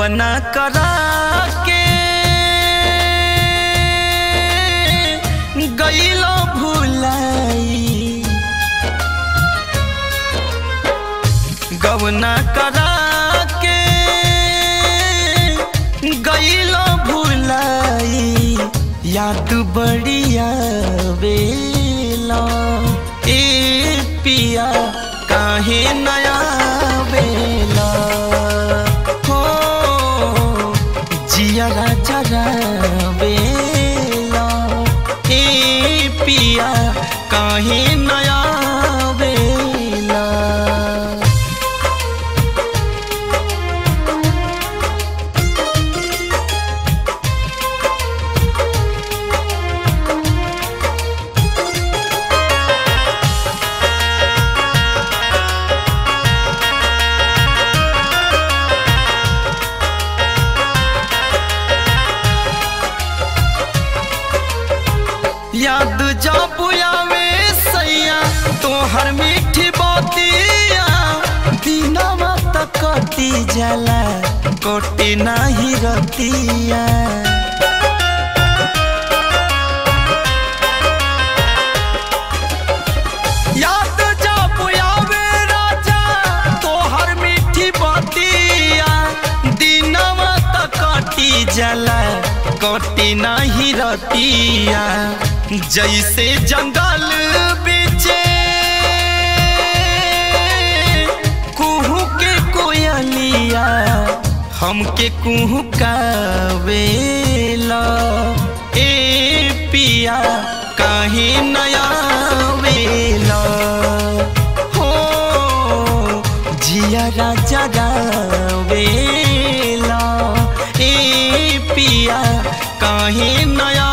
गवना करा के गईलो भुलाई, गवना करा के गईलो भुलाई, याद बढ़िया बेला ए पिया काहे नया बेला हो जिया जरा बेला ए पिया काहे नया बेला। याद जब आवे सैया तोहर मीठी बातिया, दिनवा तक कटी जाला कटे नाही रतिया। याद जब आवे राजा तोहर मीठी बातिया, दिनवा तक कटी जाला कटे नाही रतिया। जैसे जंगल बीचे कुहू के कोयलिया, हमके कुहू का वेला ए पिया काहे नया वेला हो जिया राजा वेला ए पिया काहे नया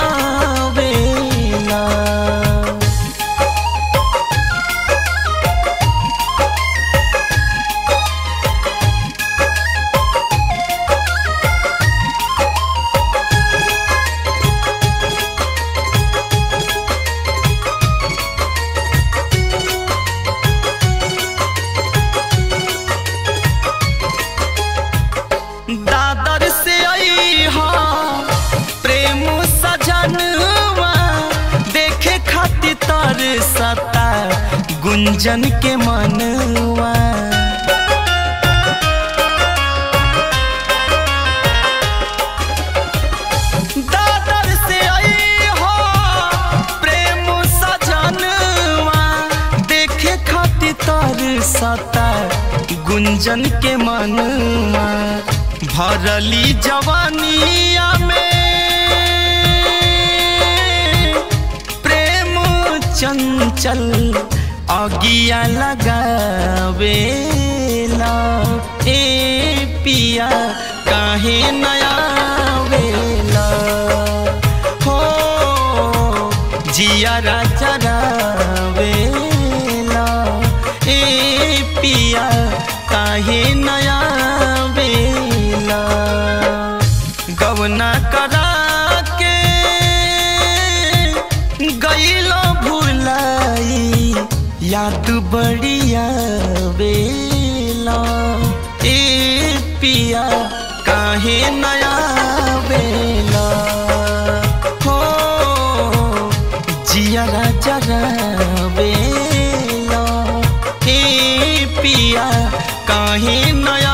दादर से आई हा प्रेम सजनवा, देखे खातिर तर सता गुंजन के मनवा। दादर से आई हा प्रेम सजनवा, देखे खातिर तर सता गुंजन के मनवा। भरली जवानिया में प्रेम चंचल अगिया लगावेला ए पिया काहे नया वेला हो जिया राजा वेला ए पिया काहे नया गवना करा के गईलो भुलाई, याद बढ़िया बेला ए पिया काहे नया बेला हो जिया जरा बेला ए पिया काहे नया